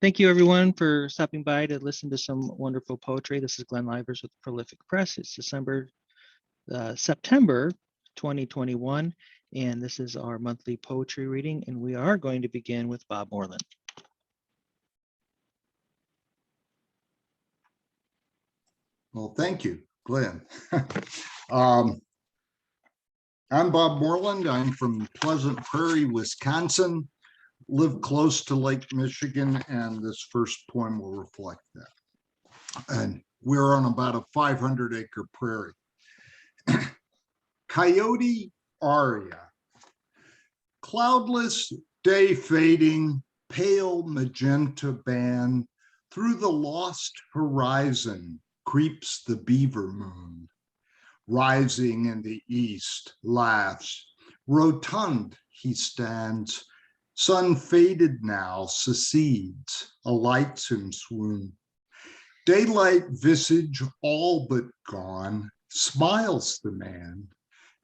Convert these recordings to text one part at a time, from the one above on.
Thank you, everyone, for stopping by to listen to some wonderful poetry. This is Glenn Lyvers with Prolific Press. It's September 2021, and this is our monthly poetry reading, and we are going to begin with Bob Moreland. Well, thank you, Glenn. I'm Bob Moreland. I'm from Pleasant Prairie, Wisconsin. Live close to Lake Michigan, and this first poem will reflect that. And we're on about a 500-acre prairie. Coyote Aria. Cloudless day fading, pale magenta band, through the lost horizon creeps the beaver moon. Rising in the east, laughs. Rotund he stands. Sun faded now, secedes, alights in swoon. Daylight visage all but gone, smiles the man.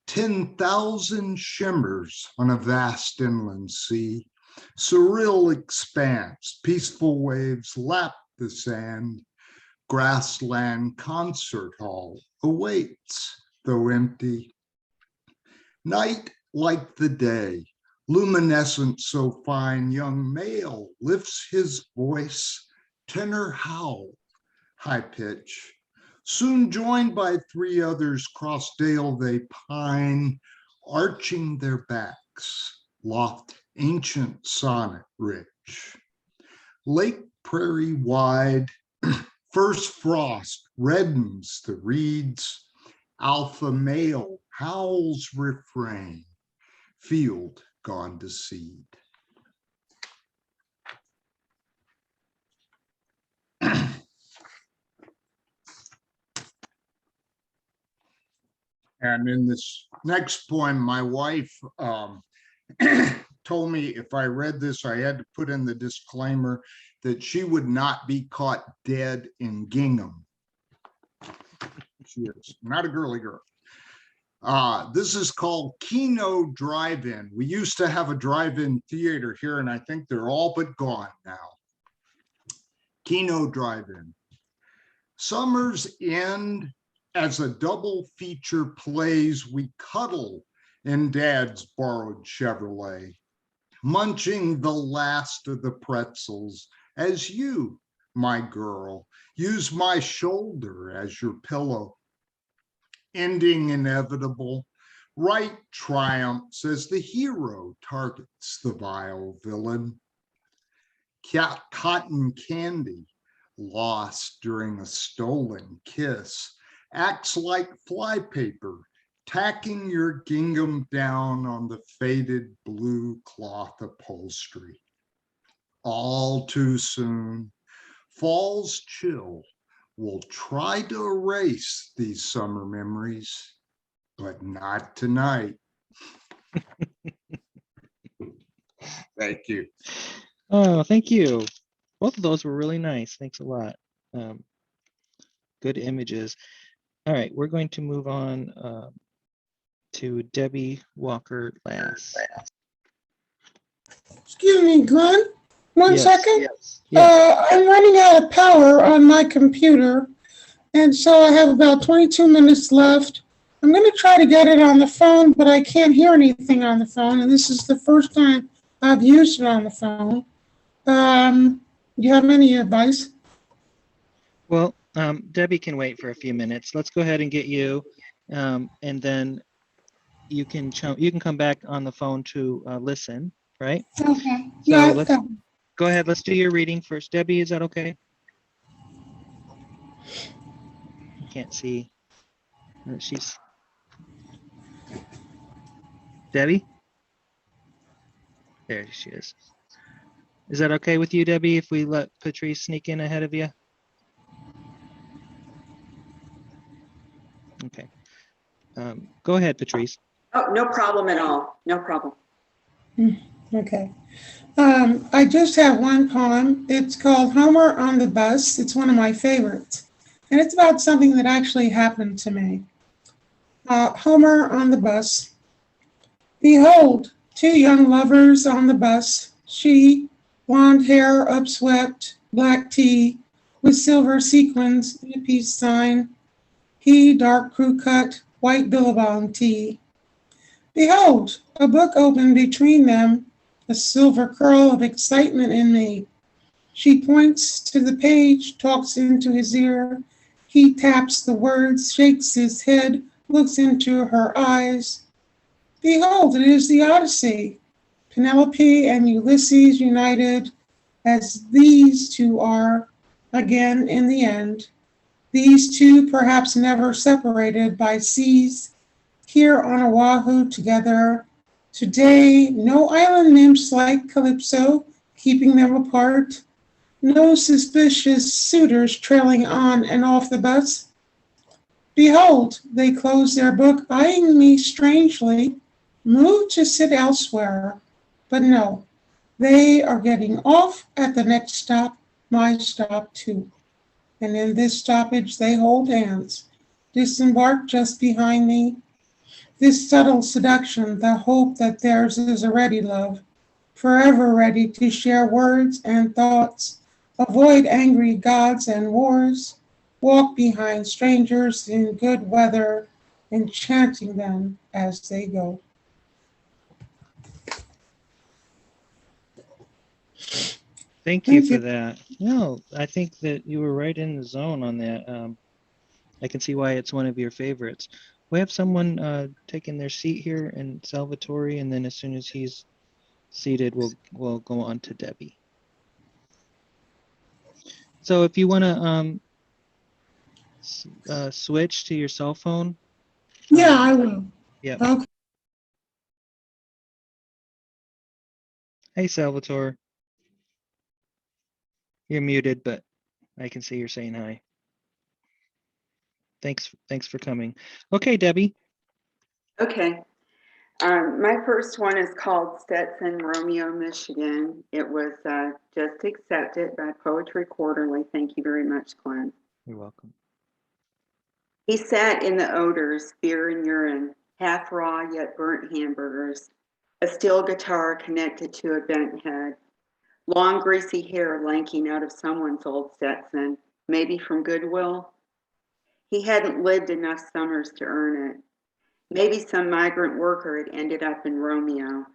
10,000 shimmers on a vast inland sea. Surreal expanse, peaceful waves lap the sand. Grassland concert hall awaits, though empty. Night like the day, luminescent so fine, young male lifts his voice, tenor howl, high pitch. Soon joined by three others, cross dale they pine, arching their backs, loft ancient sonnet rich. Lake prairie wide, first frost reddens the reeds, alpha male howls refrain, field gone to seed. And in this next poem, my wife told me if I read this, I had to put in the disclaimer that she would not be caught dead in gingham. She is not a girly girl. This is called Kino Drive-In. We used to have a drive-in theater here, and I think they're all but gone now. Kino Drive-In. Summer's end as a double feature plays, we cuddle in Dad's borrowed Chevrolet, munching the last of the pretzels as you, my girl, use my shoulder as your pillow. Ending inevitable, right triumphs as the hero targets the vile villain. Cotton candy, lost during a stolen kiss, acts like flypaper, tacking your gingham down on the faded blue cloth upholstery. All too soon, fall's chill will try to erase these summer memories, but not tonight. Thank you. Oh, thank you. Both of those were really nice. Thanks a lot. Good images. All right, we're going to move on to Debbie Walker last. Excuse me, Glenn. One second. Yes. I'm running out of power on my computer, and so I have about 22 minutes left. I'm going to try to get it on the phone, but I can't hear anything on the phone, and this is the first time I've used it on the phone. Do you have any advice? Well, Debbie can wait for a few minutes. Let's go ahead and get you, and then you can come back on the phone to listen, right? Okay. So Yeah. let's go ahead. Let's do your reading first. Debbie, is that okay? I can't see. She's Debbie? There she is. Is that okay with you, Debbie, if we let Patrice sneak in ahead of you? Okay. Go ahead, Patrice. Oh, no problem at all. No problem. Okay. I just have one poem. It's called Homer on the Bus. It's one of my favorites. And it's about something that actually happened to me. Homer on the bus. Behold, two young lovers on the bus. She, blonde hair upswept, black tee with silver sequins and a peace sign. He dark crew cut, white billabong tee. Behold, a book opened between them, a silver curl of excitement in me. She points to the page, talks into his ear. He taps the words, shakes his head, looks into her eyes. Behold, it is the Odyssey. Penelope and Ulysses united as these two are again in the end. These two perhaps never separated by seas, here on Oahu together. Today, no island nymphs like Calypso keeping them apart. No suspicious suitors trailing on and off the bus. Behold, they close their book, eyeing me strangely, moved to sit elsewhere. But no, they are getting off at the next stop, my stop too. And in this stoppage, they hold hands, disembark just behind me. This subtle seduction, the hope that theirs is a ready love, forever ready to share words and thoughts, avoid angry gods and wars, walk behind strangers in good weather, enchanting them as they go. Thank you Thank for you. that. No, I think that you were right in the zone on that. I can see why it's one of your favorites. We have someone taking their seat here in Salvatore, and then as soon as he's seated, we'll go on to Debbie. So if you want to switch to your cell phone. Yeah, I will. Yep. Okay. Hey, Salvatore. You're muted, but I can see you're saying hi. Thanks for coming. Okay, Debbie. Okay. My first one is called Stetson, Romeo, Michigan. It was just accepted by Poetry Quarterly. Thank you very much, Glenn. You're welcome. He sat in the odors, beer and urine, half raw yet burnt hamburgers, a steel guitar connected to a bent head, long greasy hair lanking out of someone's old Stetson, maybe from Goodwill. He hadn't lived enough summers to earn it. Maybe some migrant worker had ended up in Romeo,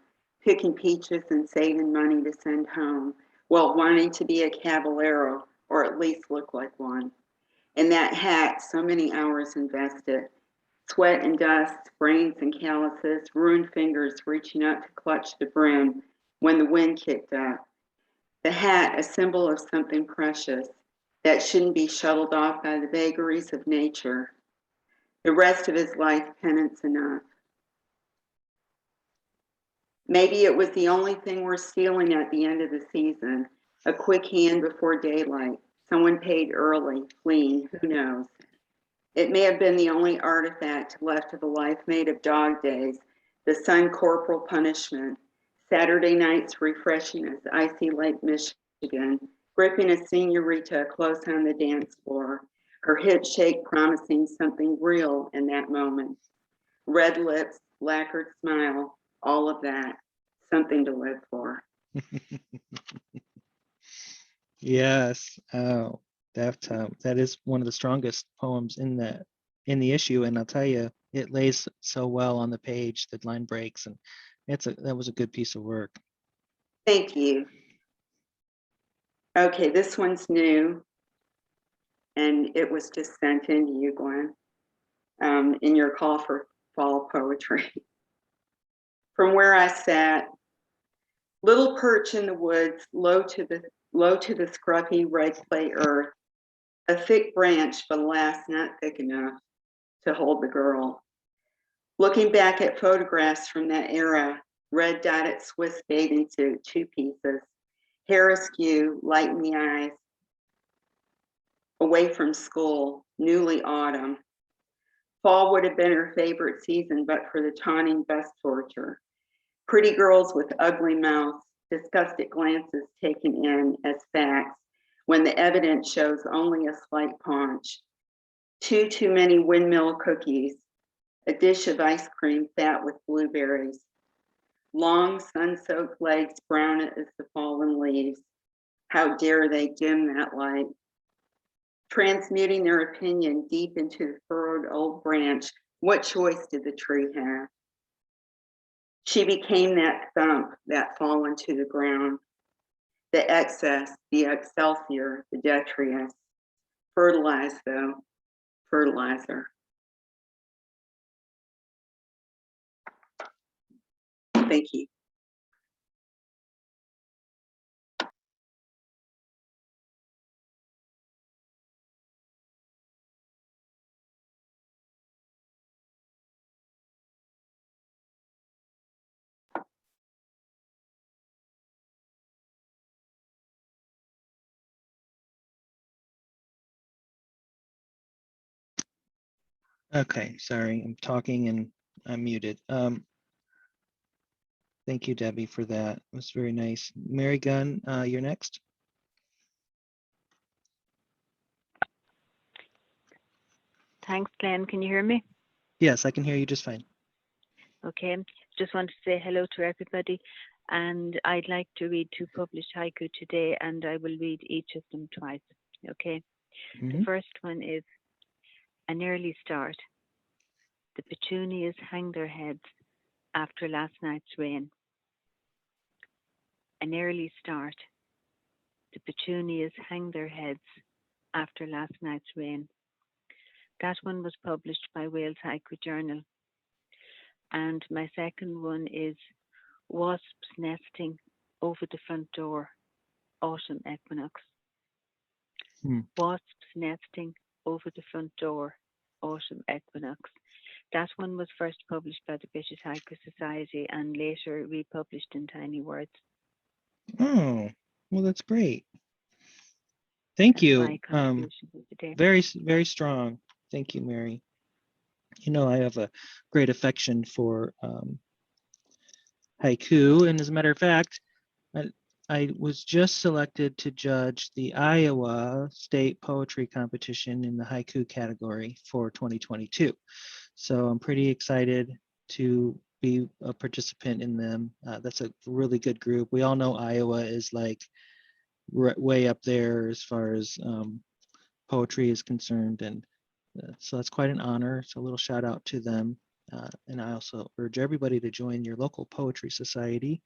picking peaches and saving money to send home, while wanting to be a caballero, or at least look like one. In that hat, so many hours invested, sweat and dust, brains and calluses, ruined fingers reaching up to clutch the brim when the wind kicked up. The hat, a symbol of something precious that shouldn't be shuttled off by the vagaries of nature. The rest of his life, penance enough. Maybe it was the only thing worth stealing at the end of the season, a quick hand before daylight, someone paid early, fleeing, who knows. It may have been the only artifact left of a life made of dog days, the sun corporal punishment, Saturday nights refreshing as icy Lake Michigan, gripping a senorita close on the dance floor, her hips shake promising something real in that moment. Red lips, lacquered smile, all of that, something to live for. Yes. Oh, that is one of the strongest poems in the issue, and I'll tell you, it lays so well on the page. The line breaks, and that was a good piece of work. Thank you. Okay, this one's new, and it was just sent in to you, Glenn, in your call for fall poetry. From where I sat, little perch in the woods, low to the scruffy red clay earth, a thick branch, but alas, not thick enough to hold the girl. Looking back at photographs from that era, red dotted Swiss bathing suit, 2 pieces, hair askew, light in the eyes, away from school, newly autumn. Fall would have been her favorite season, but for the taunting bus torture. Pretty girls with ugly mouths, disgusted glances taken in as facts when the evidence shows only a slight paunch. Too many windmill cookies, a dish of ice cream fat with blueberries. Long sun-soaked legs brown as the fallen leaves. How dare they dim that light? Transmuting their opinion deep into the furrowed old branch, what choice did the tree have? She became that thump that fallen to the ground, the excess, the excelsior, the detritus. Fertilize, though, fertilizer. Thank you. Okay, sorry, I'm talking and I'm muted. Thank you, Debbie, for that. It was very nice. Mary Gunn, you're next. Thanks, Glenn. Can you hear me? Yes, I can hear you just fine. Okay. Just want to say hello to everybody. And I'd like to read 2 published haiku today, and I will read each of them twice. Okay. The Mhm. first one is an early start. The petunias hang their heads after last night's rain. An early start. The petunias hang their heads after last night's rain. That one was published by Wales Haiku Journal. And my second one is wasps nesting over the front door, autumn equinox. Wasps nesting over the front door, autumn equinox. That one was first published by the British Haiku Society and later republished in Tiny Words. Oh, well, that's great. Thank That's you. my contribution for today. Very strong. Thank you, Mary. You know, I have a great affection for haiku, and as a matter of fact, I was just selected to judge the Iowa State Poetry Competition in the haiku category for 2022. So I'm pretty excited to be a participant in them. That's a really good group. We all know Iowa is like way up there as far as poetry is concerned, and so that's quite an honor. So a little shout out to them. And I also urge everybody to join your local poetry society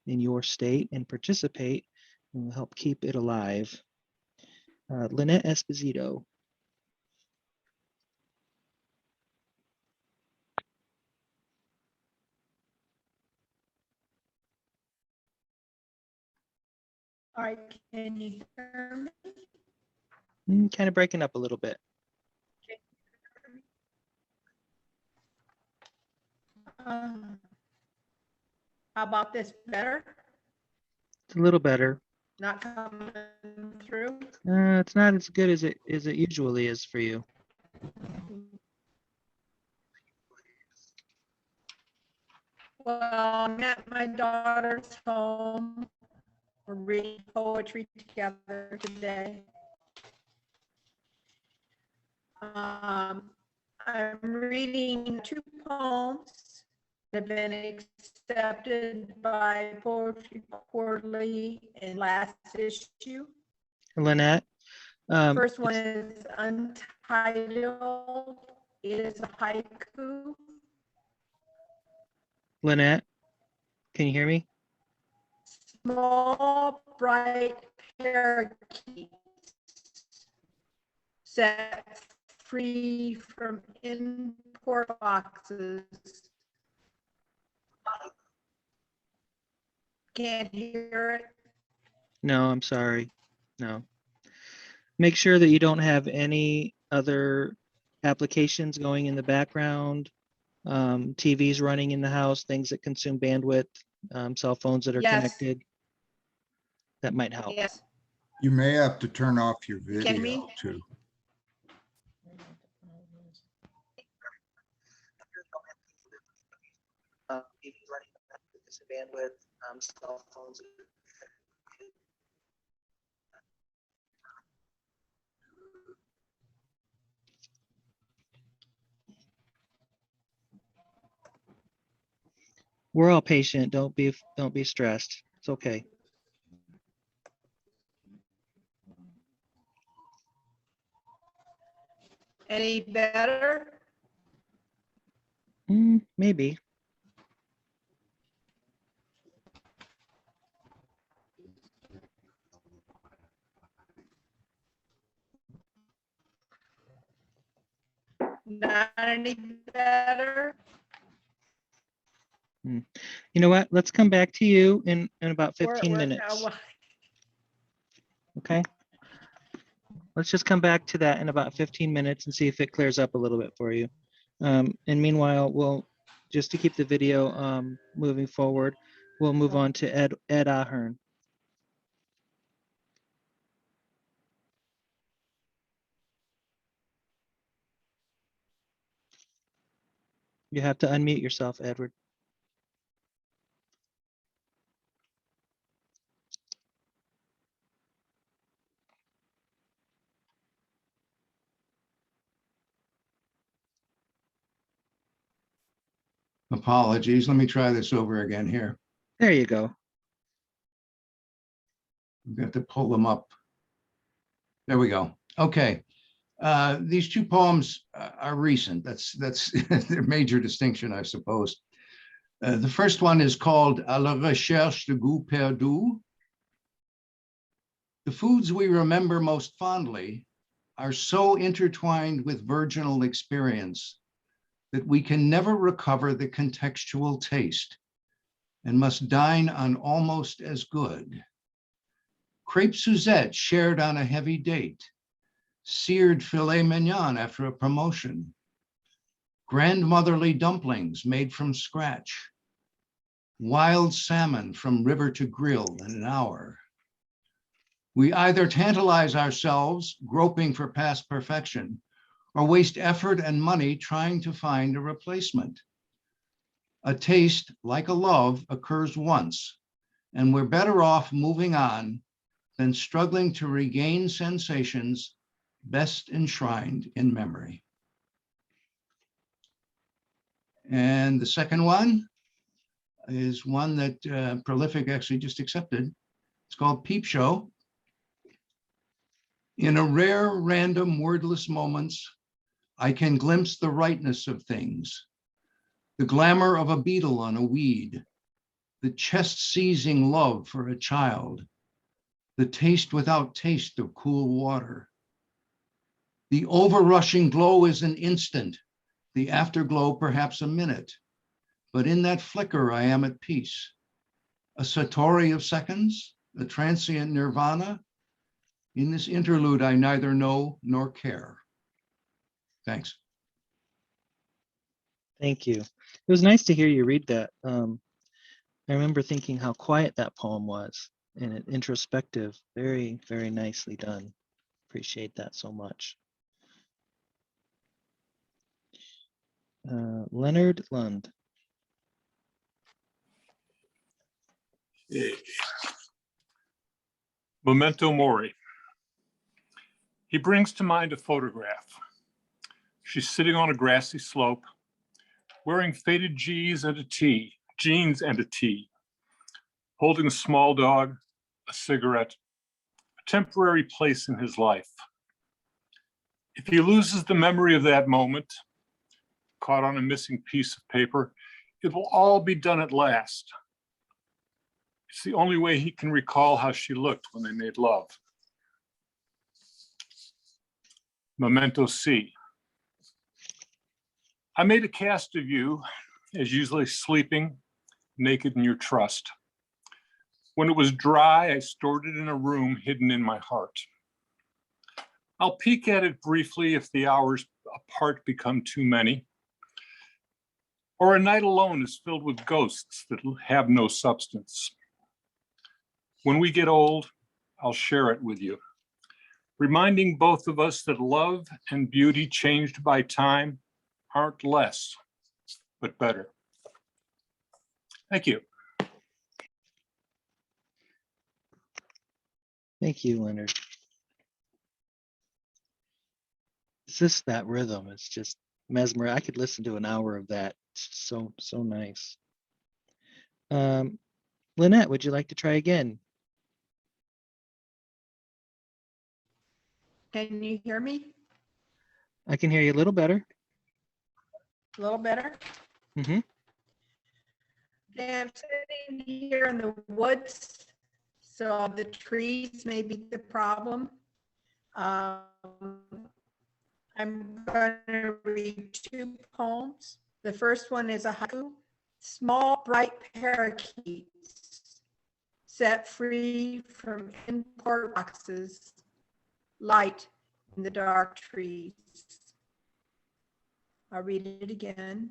in your state and participate, and will help keep it alive. Lynette Esposito. All right, can you hear me? Kind of breaking up a little bit. How about this better? It's a little better. Not coming through? It's not as good as it usually is for you. Well, I'm at my daughter's home. We're reading poetry together today. I'm reading 2 poems that have been accepted by Poetry Quarterly in last issue. Lynette. First one is Untitled. It is a haiku. Lynette, can you hear me? Small, bright parakeets set free from import boxes. Can't hear it. No, I'm sorry. No. Make sure that you don't have any other applications going in the background, TVs running in the house, things that consume bandwidth, cell phones that are Yes. connected. That might help. Yes. You may have to turn off your Can video we? too. TVs running bandwidth, cell phones. We're all patient. Don't be stressed. It's okay. Any better? Maybe. Not any better? You know what? Let's come back to you in about 15 We're- minutes. Okay. Let's just come back to that in about 15 minutes and see if it clears up a little bit for you. And meanwhile, we'll just to keep the video moving forward, we'll move on to Ed Ahern. You have to unmute yourself, Edward. Apologies. Let me try this over again here. There you go. We've got to pull them up. There we go. Okay. These two poems are recent. That's their major distinction, I suppose. The first one is called À la recherche de goût perdu. The foods we remember most fondly are so intertwined with virginal experience that we can never recover the contextual taste and must dine on almost as good. Crepe Suzette shared on a heavy date, seared filet mignon after a promotion, grandmotherly dumplings made from scratch, wild salmon from river to grill in an hour. We either tantalize ourselves, groping for past perfection, or waste effort and money trying to find a replacement. A taste, like a love, occurs once, and we're better off moving on than struggling to regain sensations best enshrined in memory. And the second one is one that Prolific actually just accepted. It's called Peep Show. In a rare, random, wordless moments, I can glimpse the rightness of things, the glamour of a beetle on a weed, the chest-seizing love for a child, the taste without taste of cool water. The overrushing glow is an instant, the afterglow perhaps a minute, but in that flicker I am at peace. A satori of seconds, a transient nirvana. In this interlude, I neither know nor care. Thanks. Thank you. It was nice to hear you read that. I remember thinking how quiet that poem was and introspective. Very, very nicely done. Appreciate that so much. Leonard Lund. Memento Mori. He brings to mind a photograph. She's sitting on a grassy slope, wearing faded jeans and a tee, holding a small dog, a cigarette, a temporary place in his life. If he loses the memory of that moment, caught on a missing piece of paper, it will all be done at last. It's the only way he can recall how she looked when they made love. Memento C. I made a cast of you, as usually sleeping, naked in your trust. When it was dry, I stored it in a room hidden in my heart. I'll peek at it briefly if the hours apart become too many, or a night alone is filled with ghosts that have no substance. When we get old, I'll share it with you, reminding both of us that love and beauty changed by time aren't less, but better. Thank you. Thank you, Leonard. It's just that rhythm. It's just mesmerizing. I could listen to an hour of that. It's so nice. Lynette, would you like to try again? Can you hear me? I can hear you a little better. A little better? Mm-hmm. Okay, I'm sitting here in the woods, so the trees may be the problem. I'm going to read 2 poems. The first one is a haiku. Small bright parakeets set free from import boxes, light in the dark trees. I'll read it again.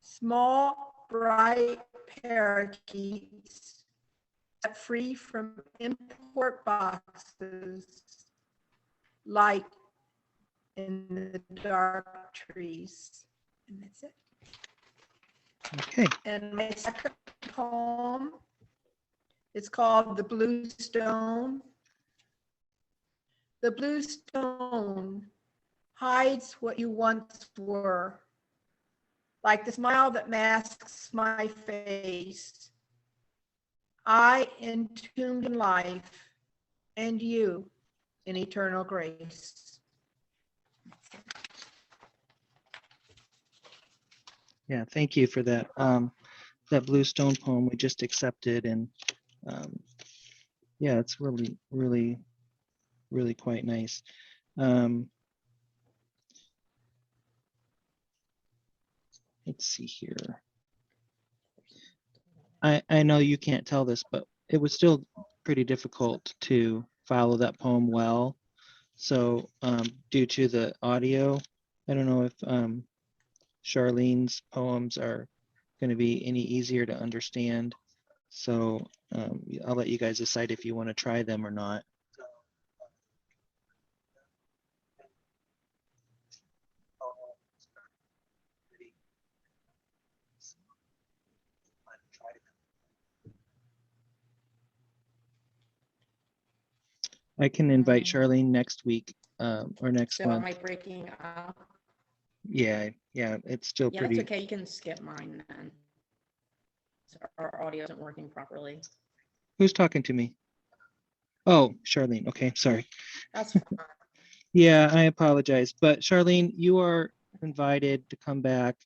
Small bright parakeets set free from import boxes, light in the dark trees. And that's it. Okay. And my second poem is called The Blue Stone. The blue stone hides what you once were, like the smile that masks my face. I entombed in life, and you in eternal grace. Yeah, thank you for that. That Blue Stone poem we just accepted, and yeah, it's really, really, really quite nice. Let's see here. I know you can't tell this, but it was still pretty difficult to follow that poem well. So due to the audio, I don't know if Charlene's poems are going to be any easier to understand. So I'll let you guys decide if you want to try them or not. I can invite Charlene next week or next So am month. I breaking up? Yeah, it's still Yeah, pretty. that's okay. You can skip mine then. So our audio isn't working properly. Who's talking to me? Oh, Charlene. Okay, sorry. That's fine. Yeah, I apologize. But Charlene, you are invited to come back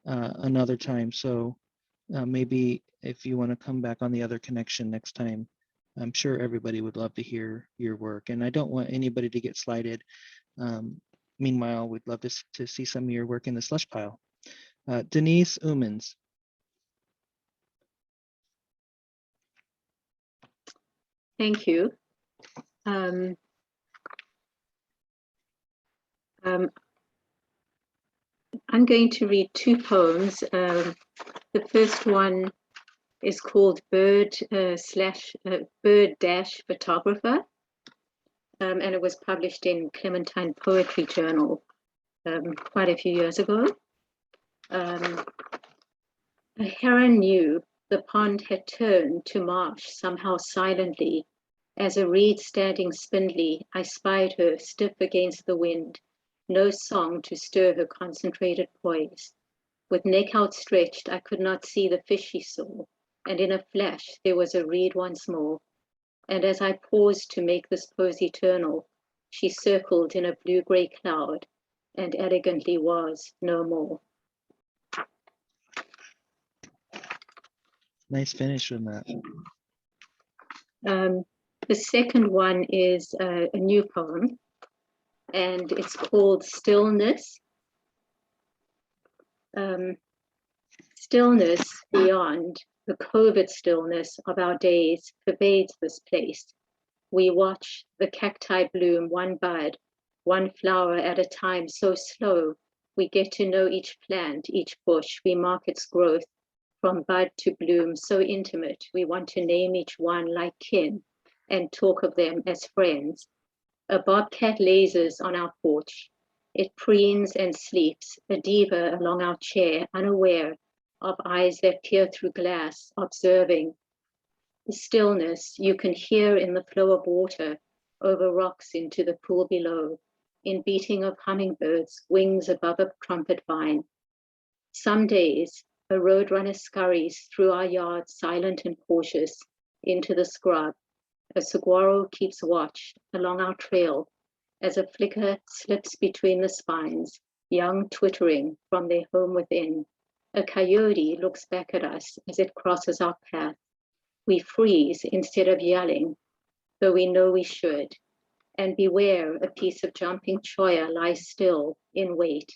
another time. So maybe if you want to come back on the other connection next time, I'm sure everybody would love to hear your work. And I don't want anybody to get slighted. Meanwhile, we'd love to see some of your work in the slush pile. Denise Umans. Thank you. I'm going to read 2 poems. The first one is called Bird Dash Photographer, and it was published in Clementine Poetry Journal quite a few years ago. A heron knew the pond had turned to marsh somehow silently. As a reed standing spindly, I spied her stiff against the wind, no song to stir her concentrated poise. With neck outstretched, I could not see the fish she saw, and in a flash there was a reed once more. And as I paused to make this pose eternal, she circled in a blue-gray cloud, and elegantly was no more. Nice finish on that. The second one is a new poem, and it's called Stillness. Stillness beyond the COVID stillness of our days pervades this place. We watch the cacti bloom one bud, one flower at a time, so slow. We get to know each plant, each bush. We mark its growth from bud to bloom, so intimate. We want to name each one like kin and talk of them as friends. A bobcat lazes on our porch. It preens and sleeps, a diva along our chair, unaware of eyes that peer through glass, observing. The stillness you can hear in the flow of water over rocks into the pool below, in beating of hummingbirds, wings above a trumpet vine. Some days, a roadrunner scurries through our yard, silent and cautious, into the scrub. A saguaro keeps watch along our trail. as a flicker slips between the spines, young twittering from their home within. A coyote looks back at us as it crosses our path. We freeze instead of yelling, though we know we should. And beware, a piece of jumping choya lies still in wait.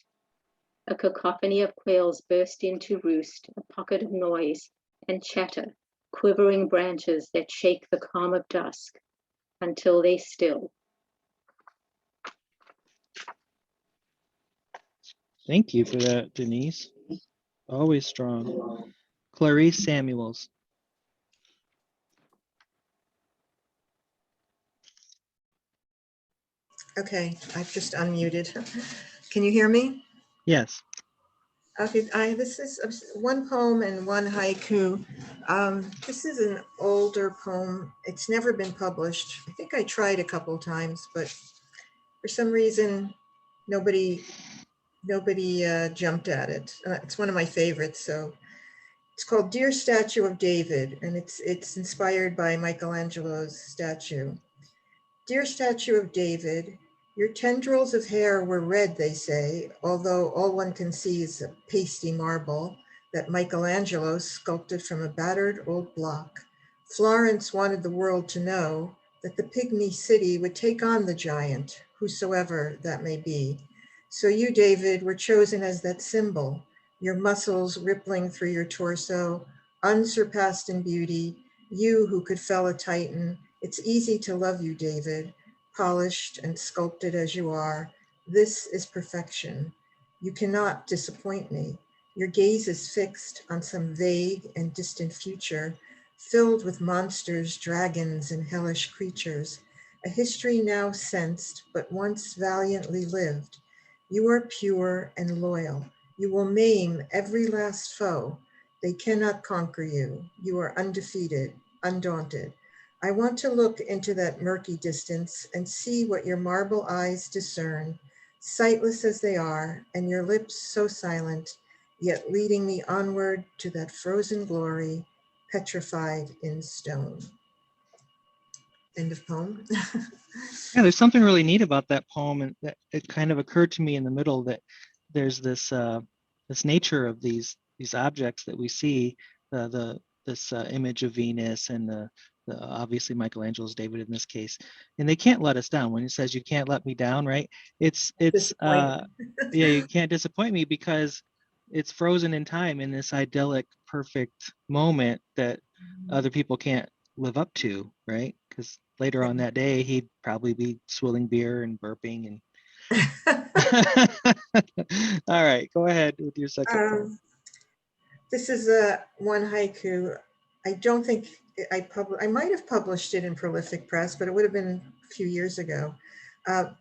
A cacophony of quails burst into roost, a pocket of noise and chatter, quivering branches that shake the calm of dusk until they still. Thank you for that, Denise. Always strong. Clarice Samuels. Okay, I've just unmuted. Can you hear me? Yes. Okay, this is one poem and one haiku. This is an older poem. It's never been published. I think I tried a couple times, but for some reason, nobody jumped at it. It's one of my favorites. So it's called Dear Statue of David, and it's inspired by Michelangelo's statue. Dear Statue of David, your tendrils of hair were red, they say, although all one can see is a pasty marble that Michelangelo sculpted from a battered old block. Florence wanted the world to know that the pygmy city would take on the giant, whosoever that may be. So you, David, were chosen as that symbol, your muscles rippling through your torso, unsurpassed in beauty, you who could fell a Titan. It's easy to love you, David, polished and sculpted as you are. This is perfection. You cannot disappoint me. Your gaze is fixed on some vague and distant future, filled with monsters, dragons, and hellish creatures, a history now sensed, but once valiantly lived. You are pure and loyal. You will maim every last foe. They cannot conquer you. You are undefeated, undaunted. I want to look into that murky distance and see what your marble eyes discern, sightless as they are, and your lips so silent, yet leading me onward to that frozen glory, petrified in stone. End of poem. Yeah, there's something really neat about that poem, and that it kind of occurred to me in the middle that there's this this nature of these objects that we see, this image of Venus and the obviously Michelangelo's David in this case, and they can't let us down. When he says you can't let me down, right? It's yeah, you can't disappoint me, because it's frozen in time in this idyllic, perfect moment that other people can't live up to, right? Because later on that day, he'd probably be swilling beer and burping and. All right, go ahead with your second poem. This is one haiku. I don't think I might have published it in Prolific Press, but it would have been a few years ago.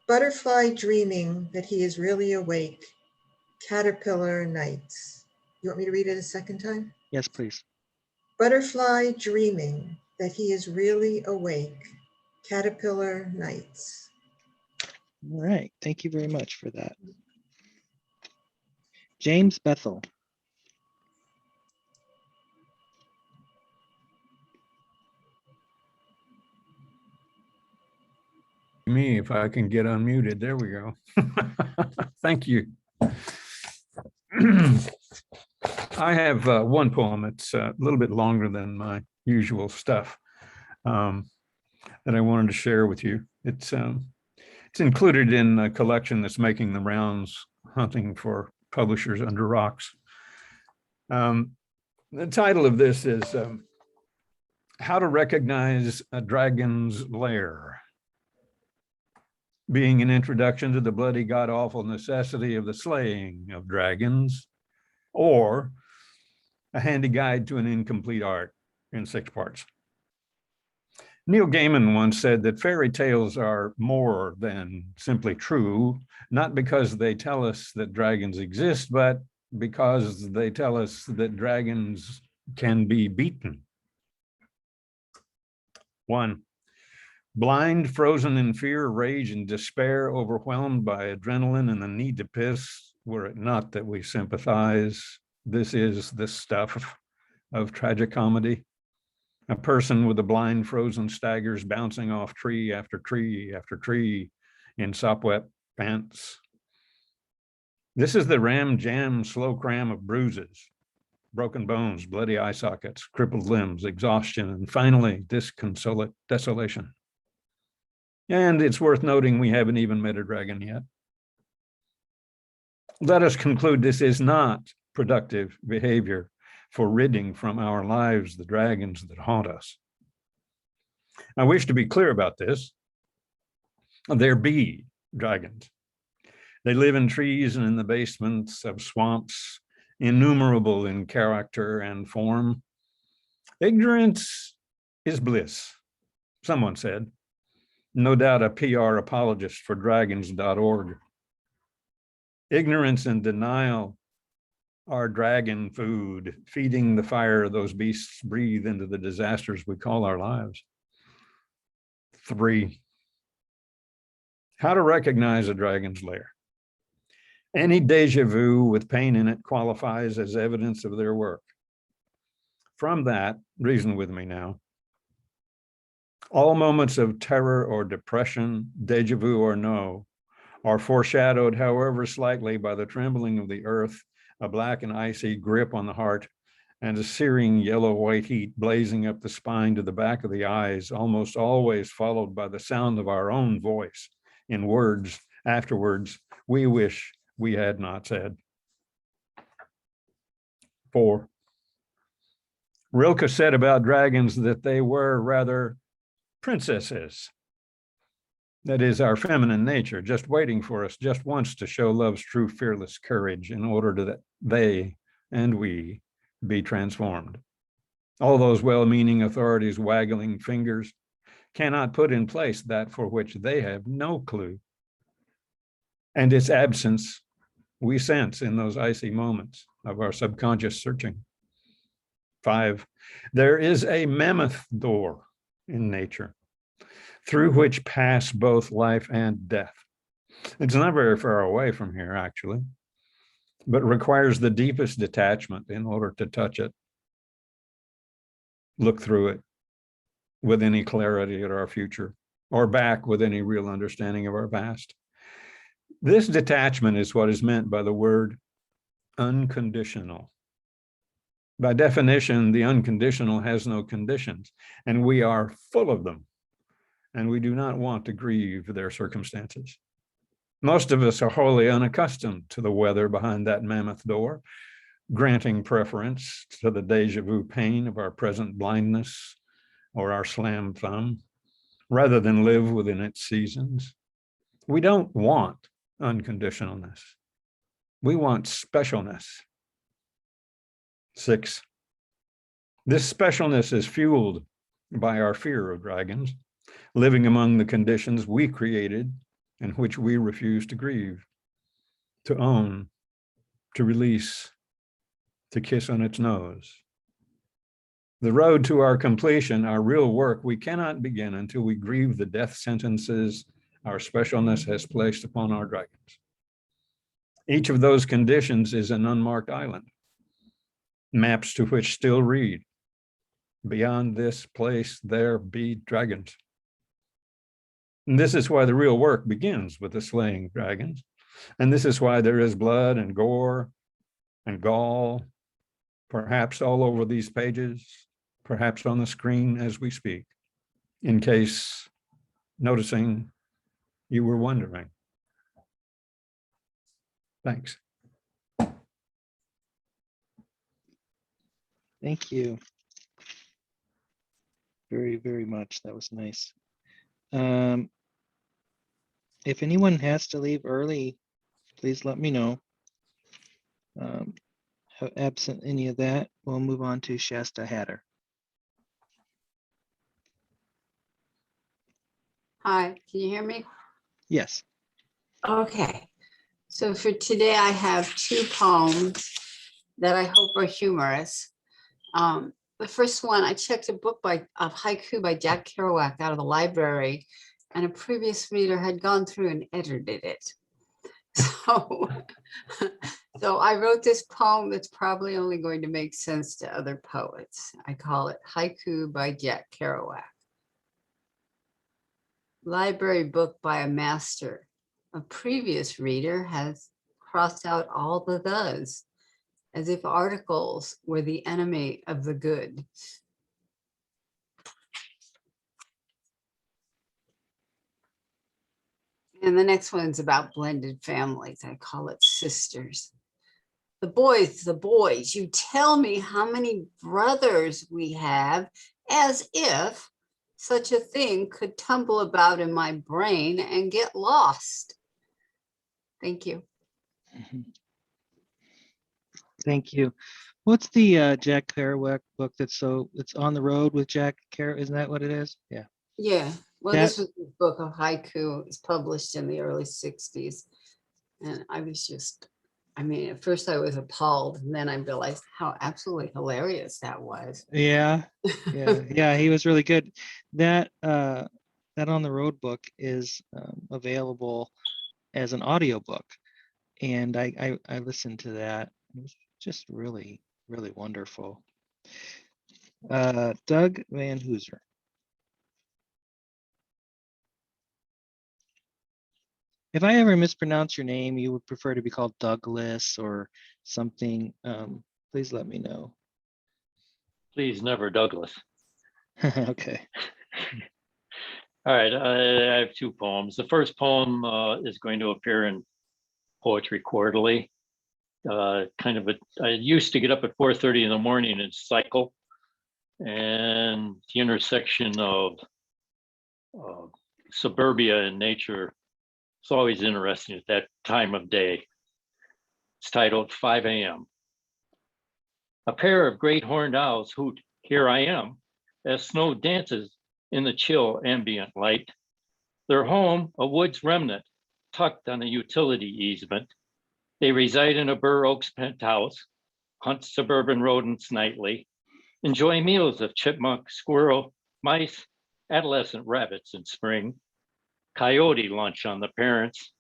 Butterfly dreaming that he is really awake, caterpillar nights. You want me to read it a second time? Yes, please. Butterfly dreaming that he is really awake, caterpillar nights. All right, thank you very much for that. James Bethel. Me, if I can get unmuted. There we go. Thank you. I have one poem. It's a little bit longer than my usual stuff that I wanted to share with you. It's included in a collection that's making the rounds, hunting for publishers under rocks. The title of this is How to Recognize a Dragon's Lair, being an introduction to the bloody god-awful necessity of the slaying of dragons, or a handy guide to an incomplete art in 6 parts. Neil Gaiman once said that fairy tales are more than simply true, not because they tell us that dragons exist, but because they tell us that dragons can be beaten. 1. Blind, frozen in fear, rage, and despair, overwhelmed by adrenaline and the need to piss, were it not that we sympathize. This is the stuff of tragicomedy. A person with a blind, frozen staggers, bouncing off tree after tree after tree, in sopwet pants. This is the ram jam slow cram of bruises, broken bones, bloody eye sockets, crippled limbs, exhaustion, and finally disconsolate desolation. And it's worth noting we haven't even met a dragon yet. Let us conclude this is not productive behavior for ridding from our lives the dragons that haunt us. I wish to be clear about this. There be dragons. They live in trees and in the basements of swamps, innumerable in character and form. Ignorance is bliss, someone said. No doubt a PR apologist for dragons.org. Ignorance and denial are dragon food, feeding the fire those beasts breathe into the disasters we call our lives. 3, how to recognize a dragon's lair. Any déjà vu with pain in it qualifies as evidence of their work. From that, reason with me now. All moments of terror or depression, déjà vu or no, are foreshadowed, however slightly, by the trembling of the earth, a black and icy grip on the heart, and a searing yellow-white heat blazing up the spine to the back of the eyes, almost always followed by the sound of our own voice in words afterwards we wish we had not said. 4, Rilke said about dragons that they were rather princesses. That is our feminine nature, just waiting for us just once to show love's true fearless courage in order that they and we be transformed. All those well-meaning authorities waggling fingers cannot put in place that for which they have no clue. And its absence we sense in those icy moments of our subconscious searching. 5, there is a mammoth door in nature through which pass both life and death. It's not very far away from here, actually, but requires the deepest detachment in order to touch it, look through it with any clarity at our future, or back with any real understanding of our past. This detachment is what is meant by the word unconditional. By definition, the unconditional has no conditions, and we are full of them, and we do not want to grieve their circumstances. Most of us are wholly unaccustomed to the weather behind that mammoth door, granting preference to the déjà vu pain of our present blindness or our slam thumb, rather than live within its seasons. We don't want unconditionalness. We want specialness. 6, this specialness is fueled by our fear of dragons, living among the conditions we created and which we refuse to grieve, to own, to release, to kiss on its nose. The road to our completion, our real work, we cannot begin until we grieve the death sentences our specialness has placed upon our dragons. Each of those conditions is an unmarked island, maps to which still read, beyond this place there be dragons. And this is why the real work begins with the slaying dragons. And this is why there is blood and gore and gall, perhaps all over these pages, perhaps on the screen as we speak, in case noticing you were wondering. Thanks. Thank you. Very, very much. That was nice. If anyone has to leave early, please let me know. Absent any of that, we'll move on to Shasta Hatter. Hi, can you hear me? Yes. Okay. So for today, I have 2 poems that I hope are humorous. The first one, I checked a book of haiku by Jack Kerouac out of the library, and a previous reader had gone through and edited it. So I wrote this poem that's probably only going to make sense to other poets. I call it Haiku by Jack Kerouac. library book by a master. A previous reader has crossed out all the thes, as if articles were the enemy of the good. And the next one's about blended families. I call it sisters. The boys, you tell me how many brothers we have, as if such a thing could tumble about in my brain and get lost. Thank you. Thank you. What's the Jack Kerouac book it's on the road with Jack Kerouac? Isn't that what it is? Yeah. Yeah, well, That- this was a book of haiku. It was published in the early 60s. And I was just, I mean, at first I was appalled, and then I realized how absolutely hilarious that was. Yeah. Yeah. He was really good. That On the Road book is available as an audiobook, and I listened to that. It was just really, really wonderful. Doug Van Hooser. If I ever mispronounce your name, you would prefer to be called Douglas or something, please let me know. Please never Douglas. Okay. All right, I have two poems. The first poem is going to appear in Poetry Quarterly. I used to get up at 4:30 in the morning and cycle, and the intersection of suburbia and nature is always interesting at that time of day. It's titled 5 a.m. A pair of great horned owls hoot, "Here I am," as snow dances in the chill ambient light. Their home, a woods remnant tucked on a utility easement. They reside in a Burr Oaks penthouse, hunt suburban rodents nightly, enjoy meals of chipmunk, squirrel, mice, adolescent rabbits in spring, coyote lunch on the parents.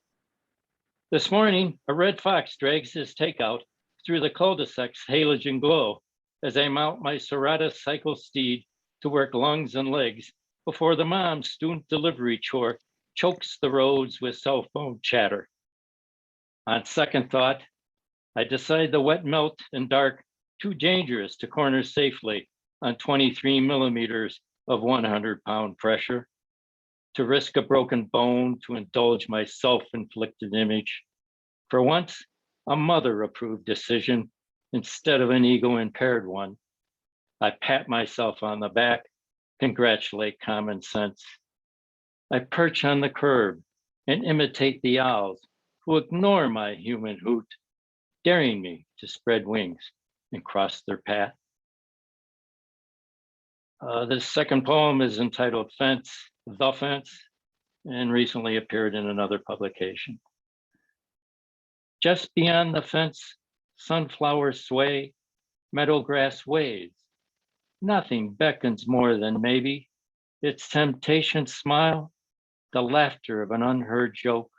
This morning, a red fox drags his takeout through the cul-de-sac's halogen glow as I mount my Serrata cycle steed to work lungs and legs before the mom's student delivery chore chokes the roads with cell phone chatter. On second thought, I decide the wet melt and dark too dangerous to corner safely on 23 millimeters of 100-pound pressure, to risk a broken bone to indulge my self-inflicted image. For once, a mother-approved decision instead of an ego-impaired one. I pat myself on the back, congratulate common sense. I perch on the curb and imitate the owls who ignore my human hoot, daring me to spread wings and cross their path. The second poem is entitled Fence, The Fence, and recently appeared in another publication. Just beyond the fence, sunflowers sway, meadowgrass waves. Nothing beckons more than maybe its temptation smile, the laughter of an unheard joke,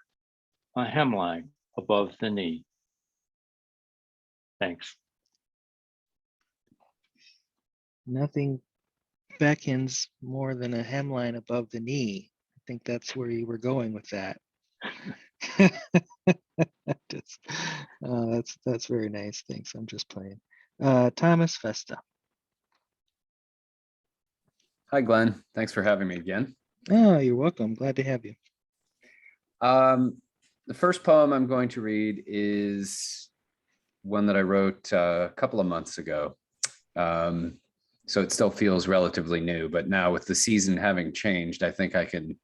a hemline above the knee. Thanks. Nothing beckons more than a hemline above the knee. I think that's where you were going with that. That's very nice. Thanks. I'm just playing. Thomas Festa. Hi, Glenn. Thanks for having me again. Oh, you're welcome. Glad to have you. The first poem I'm going to read is one that I wrote a couple of months ago. So it still feels relatively new, but now with the season having changed, I think I can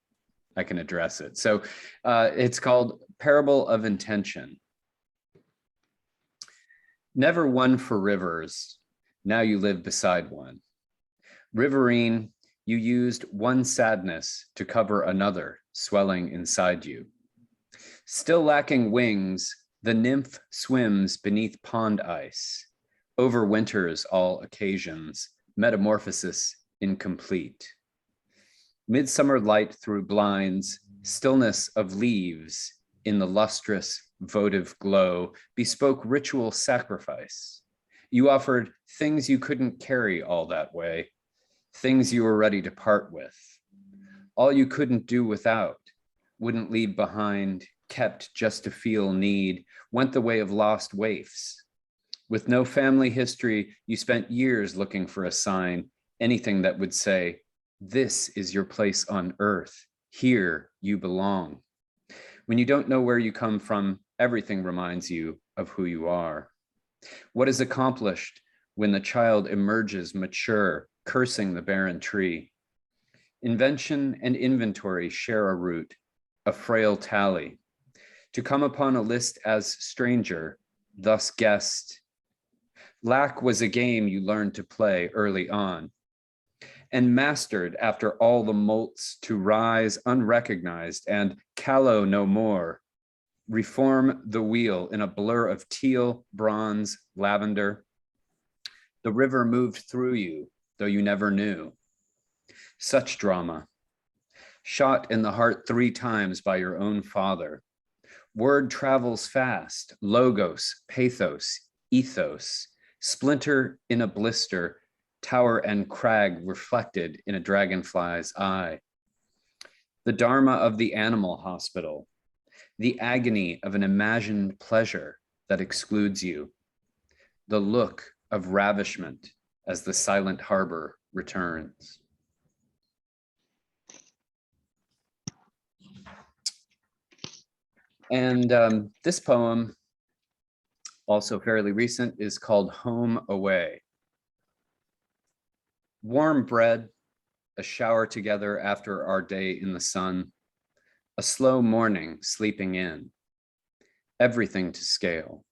address it. So it's called Parable of Intention. Never one for rivers, now you live beside one. Riverine, you used one sadness to cover another swelling inside you. Still lacking wings, the nymph swims beneath pond ice, overwinters all occasions, metamorphosis incomplete. Midsummer light through blinds, stillness of leaves in the lustrous votive glow, bespoke ritual sacrifice. You offered things you couldn't carry all that way, things you were ready to part with. all you couldn't do without, wouldn't leave behind, kept just to feel need, went the way of lost waifs. With no family history, you spent years looking for a sign, anything that would say, this is your place on earth, here you belong. When you don't know where you come from, everything reminds you of who you are. What is accomplished when the child emerges mature, cursing the barren tree? Invention and inventory share a root, a frail tally. To come upon a list as stranger, thus guest. Lack was a game you learned to play early on and mastered after all the molts to rise unrecognized and callow no more. Reform the wheel in a blur of teal, bronze, lavender. The river moved through you, though you never knew. Such drama. Shot in the heart 3 times by your own father. Word travels fast, logos, pathos, ethos, splinter in a blister, tower and crag reflected in a dragonfly's eye. The dharma of the animal hospital, the agony of an imagined pleasure that excludes you, the look of ravishment as the silent harbor returns. And this poem, also fairly recent, is called Home Away. Warm bread, a shower together after our day in the sun, a slow morning sleeping in, everything to scale.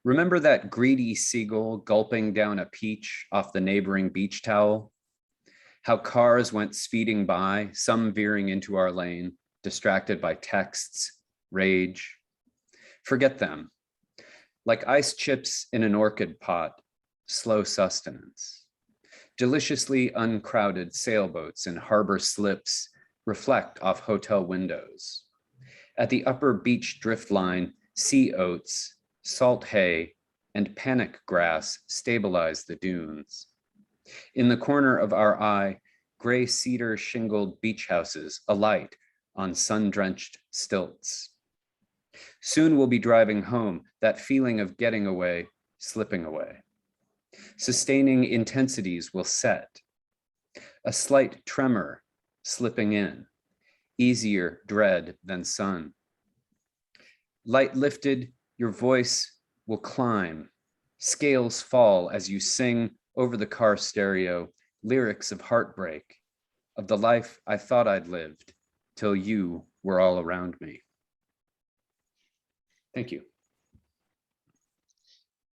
Remember that greedy seagull gulping down a peach off the neighboring beach towel? How cars went speeding by, some veering into our lane, distracted by texts, rage. Forget them. Like ice chips in an orchid pot, slow sustenance. Deliciously uncrowded sailboats and harbor slips reflect off hotel windows. At the upper beach drift line, sea oats, salt hay, and panic grass stabilize the dunes. In the corner of our eye, gray cedar shingled beach houses alight on sun-drenched stilts. Soon we'll be driving home, that feeling of getting away, slipping away. Sustaining intensities will set. A slight tremor slipping in, easier dread than sun. Light lifted, your voice will climb. Scales fall as you sing over the car stereo, lyrics of heartbreak, of the life I thought I'd lived till you were all around me. Thank you.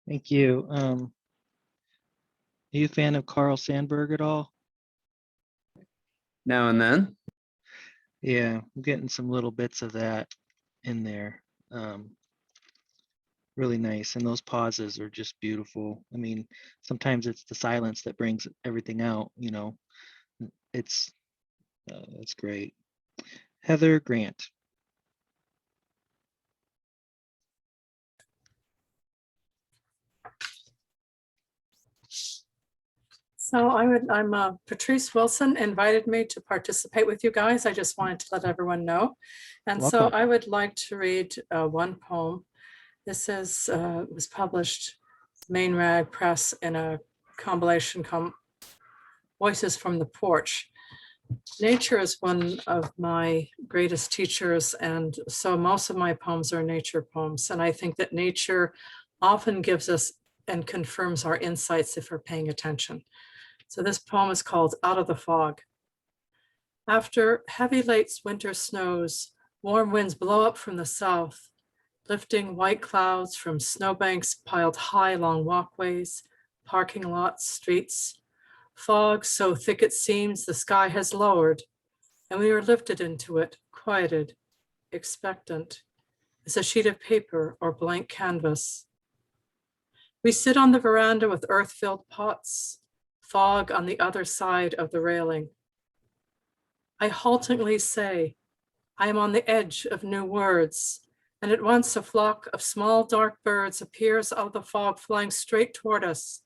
Thank you. Are you a fan of Carl Sandburg at all? Now and then. Yeah, I'm getting some little bits of that in there. Really nice. And those pauses are just beautiful. I mean, sometimes it's the silence that brings everything out, you know. It's great. Heather Grant. So I'm Patrice Wilson invited me to participate with you guys. I just wanted to let everyone know. And so Welcome. I would like to read one poem. This was published Main Rag Press in a compilation called Voices from the Porch. Nature is one of my greatest teachers, and so most of my poems are nature poems. And I think that nature often gives us and confirms our insights if we're paying attention. So this poem is called Out of the Fog. After heavy late winter snows, warm winds blow up from the south, lifting white clouds from snowbanks piled high along walkways, parking lots, streets. Fog so thick it seems the sky has lowered, and we are lifted into it, quieted, expectant, as a sheet of paper or blank canvas. We sit on the veranda with earth-filled pots, fog on the other side of the railing. I haltingly say, I am on the edge of new words, and at once a flock of small dark birds appears out of the fog, flying straight toward us.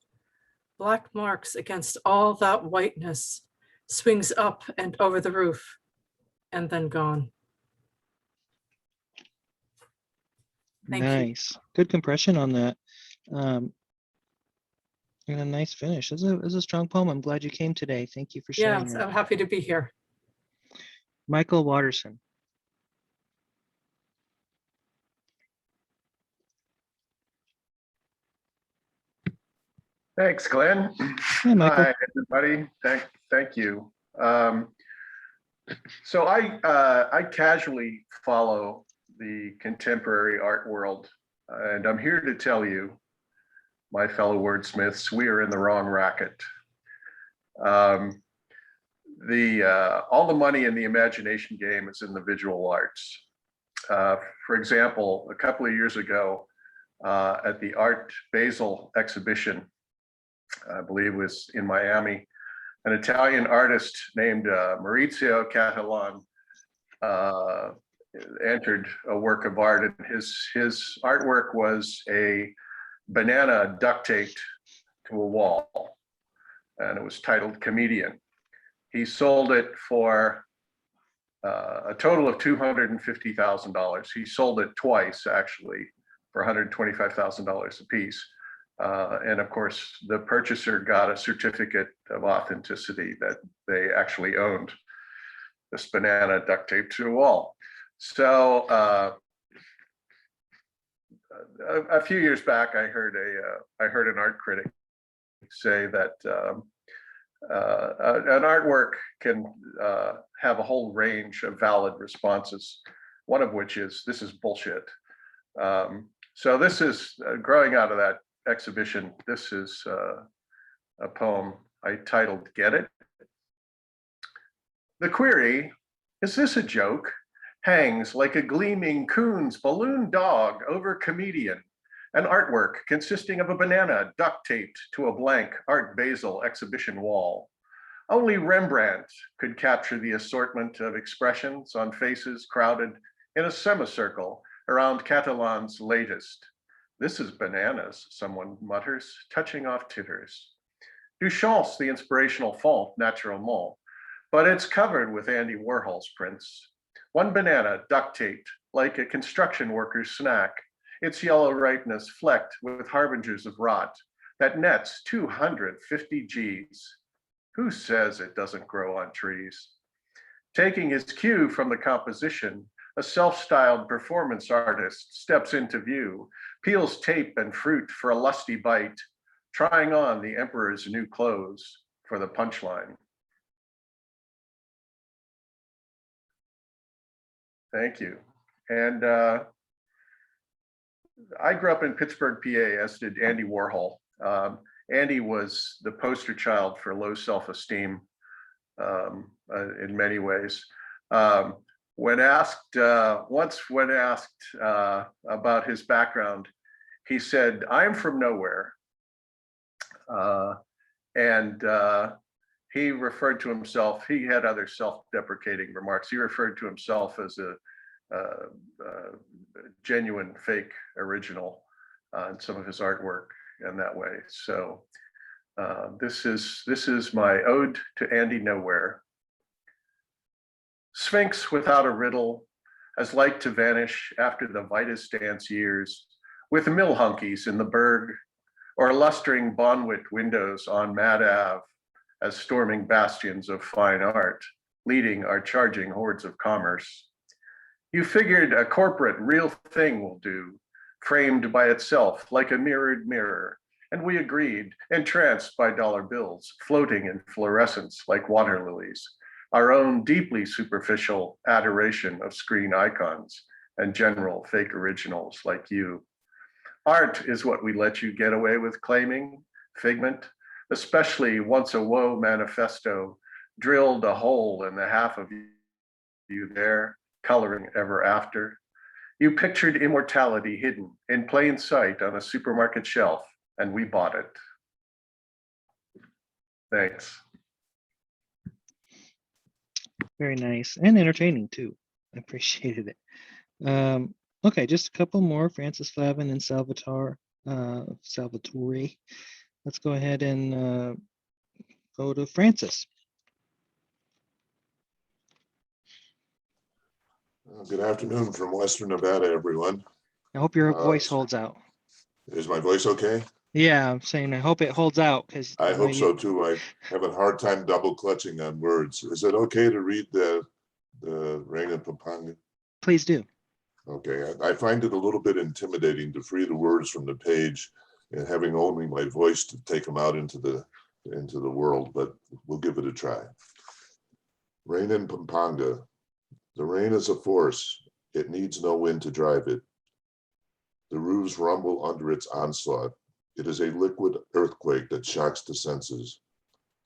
Black marks against all that whiteness, swings up and over the roof and then gone. Thank you. Nice. Good compression on that. And a nice finish. This is a strong poem. I'm glad you came today. Thank you for sharing Yes, that. I'm happy to be here. Michael Watterson. Thanks, Glenn. Hi, Michael. Hi, everybody. Thank you. So I casually follow the contemporary art world, and I'm here to tell you, my fellow wordsmiths, we are in the wrong racket. All the money in the imagination game is in the visual arts. For example, a couple of years ago, at the Art Basel exhibition, I believe it was in Miami, an Italian artist named Maurizio Catalan entered a work of art, and his artwork was a banana duct taped to a wall, and it was titled Comedian. He sold it for a total of $250,000. He sold it twice, actually, for $125,000 a piece. And of course, the purchaser got a certificate of authenticity that they actually owned this banana duct taped to a wall. So a few years back, I heard an art critic say that an artwork can have a whole range of valid responses, one of which is, this is bullshit. So this is growing out of that exhibition. This is a poem I titled Get It? The query, is this a joke? Hangs like a gleaming coon's balloon dog over comedian, an artwork consisting of a banana duct taped to a blank Art Basel exhibition wall. Only Rembrandt could capture the assortment of expressions on faces crowded in a semicircle around Catalan's latest. This is bananas, someone mutters, touching off titters. Duchamp's the inspirational font naturellement, but it's covered with Andy Warhol's prints. One banana duct taped like a construction worker's snack, its yellow ripeness flecked with harbingers of rot that nets 250 Gs. Who says it doesn't grow on trees? Taking his cue from the composition, a self-styled performance artist steps into view, peels tape and fruit for a lusty bite, trying on the emperor's new clothes for the punchline. Thank you. And I grew up in Pittsburgh, PA, as did Andy Warhol. Andy was the poster child for low self-esteem in many ways. When asked about his background, he said, "I'm from nowhere." And he referred to himself, he had other self-deprecating remarks. He referred to himself as a genuine fake original in some of his artwork in that way. So this is my ode to Andy Nowhere. Sphinx without a riddle, as like to vanish after the Vitus dance years, with mill hunkies in the Berg, or lustering Bonwit windows on Mad Ave, as storming bastions of fine art, leading our charging hordes of commerce. You figured a corporate real thing will do, framed by itself like a mirrored mirror, and we agreed, entranced by dollar bills, floating in fluorescence like water lilies, our own deeply superficial adoration of screen icons and general fake originals like you. Art is what we let you get away with claiming, Figment, especially once a woe manifesto drilled a hole in the half of you there, coloring ever after. You pictured immortality hidden in plain sight on a supermarket shelf, and we bought it. Thanks. Very nice and entertaining too. I appreciated it. Okay, just a couple more. Francis Flavin and Salvatore. Let's go ahead and go to Francis. Good afternoon from Western Nevada, everyone. I hope your voice holds out. Is my voice okay? Yeah, I'm saying I hope it holds out because I hope so too. I have a hard time double clutching on words. Is it okay to read the Rain in Pampanga? Please do. Okay, I find it a little bit intimidating to free the words from the page and having only my voice to take them out into the world, but we'll give it a try. Rain in Pampanga. The rain is a force. It needs no wind to drive it. The roofs rumble under its onslaught. It is a liquid earthquake that shocks the senses.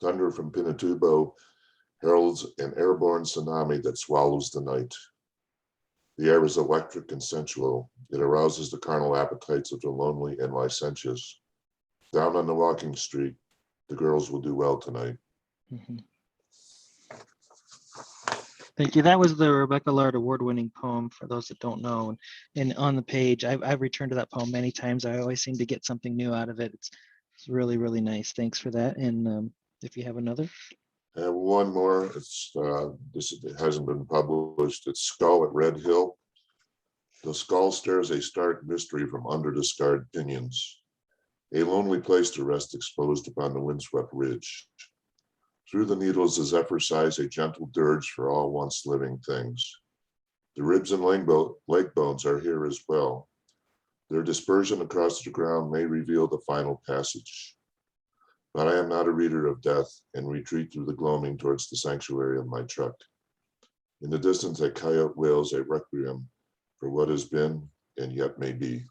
Thunder from Pinatubo heralds an airborne tsunami that swallows the night. The air is electric and sensual. It arouses the carnal appetites of the lonely and licentious. Down on the walking street, the girls will do well tonight. Mm-hmm. Thank you. That was the Rebecca Lard award-winning poem, for those that don't know. And on the page, I've returned to that poem many times. I always seem to get something new out of it. It's really, really nice. Thanks for that. And if you have another. I have one more. It hasn't been published. It's Skull at Red Hill. The skull stares a stark mystery from under the scarred pinions. A lonely place to rest exposed upon the windswept ridge. Through the needles, the zephyr sighs a gentle dirge for all once living things. The ribs and leg bones are here as well. Their dispersion across the ground may reveal the final passage. But I am not a reader of death and retreat through the gloaming towards the sanctuary of my truck. In the distance, a coyote wails a requiem for what has been and yet may be.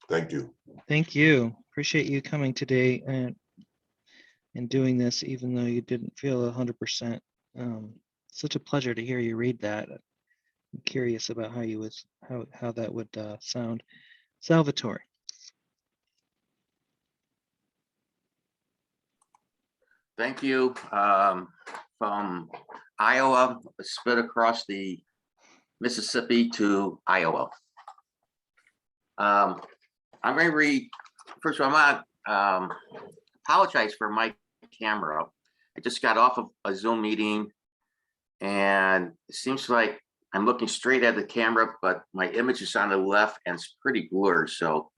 Thank you. Thank you. Appreciate you coming today and doing this, even though you didn't feel 100%. Such a pleasure to hear you read that. I'm curious about how that would sound. Salvatore. Thank you. From Iowa, split across the Mississippi to Iowa. I'm going to read, first of all, I'm not apologize for my camera. I just got off of a Zoom meeting and it seems like I'm looking straight at the camera, but my image is on the left and it's pretty blurred. So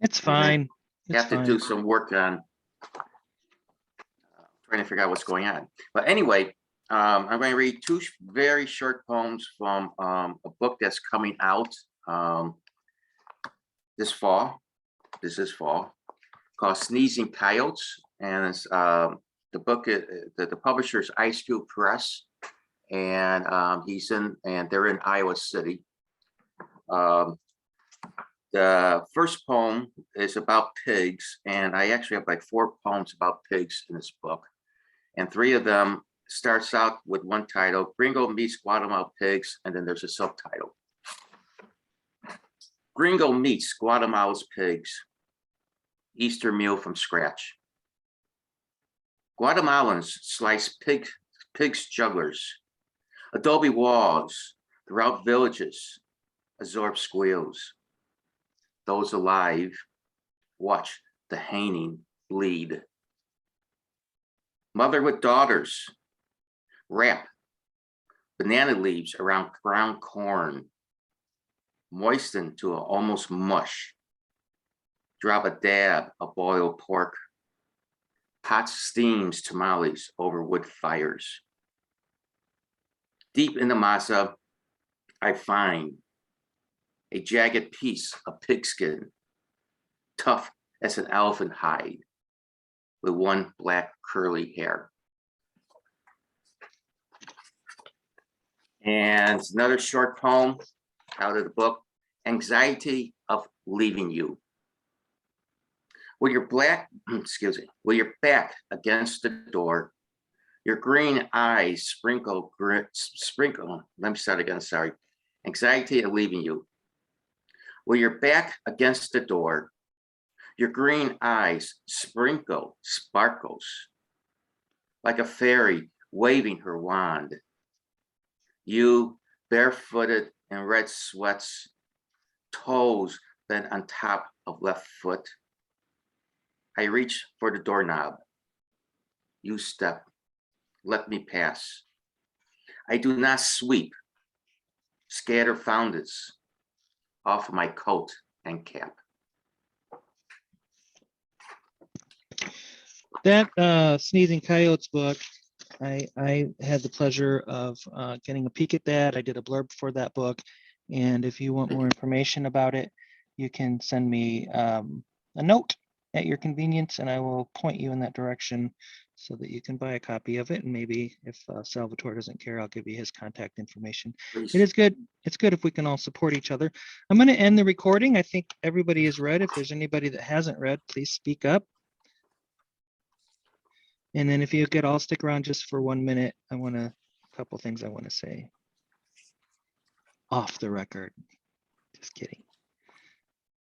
it's fine. Have to do some work on trying to figure out what's going on. But anyway, I'm going to read two very short poems from a book that's coming out this fall, called Sneezing Coyotes. And it's, the book, the publisher is Ice Cube Press, and they're in Iowa City. The first poem is about pigs, and I actually have like 4 poems about pigs in this book. And 3 of them starts out with one title, Gringo Meets Guatemala Pigs, and then there's a subtitle. Gringo meets Guatemala's pigs, Easter meal from scratch. Guatemalans slice pigs jugglers, adobe walls throughout villages, absorb squeals. Those alive watch the hanging bleed. Mother with daughters wrap banana leaves around ground corn, moisten to almost mush. Drop a dab of boiled pork. Hot steams tamales over wood fires. Deep in the masa, I find a jagged piece of pigskin, tough as an elephant hide, with one black curly hair. And another short poem out of the book, Anxiety of Leaving You. With your with your back against the door, your green eyes sprinkle, let me start again, sorry. Anxiety of leaving you. With your back against the door, your green eyes sparkles, like a fairy waving her wand. You, barefooted in red sweats, toes bent on top of left foot. I reach for the doorknob. You step, let me pass. I do not sweep, scatter founders off my coat and cap. That Sneezing Coyotes book, I had the pleasure of getting a peek at that. I did a blurb for that book. And if you want more information about it, you can send me a note at your convenience and I will point you in that direction so that you can buy a copy of it. And maybe if Salvatore doesn't care, I'll give you his contact information. Please. It is good. It's good if we can all support each other. I'm going to end the recording. I think everybody has read. If there's anybody that hasn't read, please speak up. And then if you could all stick around just for 1 minute, a couple things I want to say off the record. Just kidding.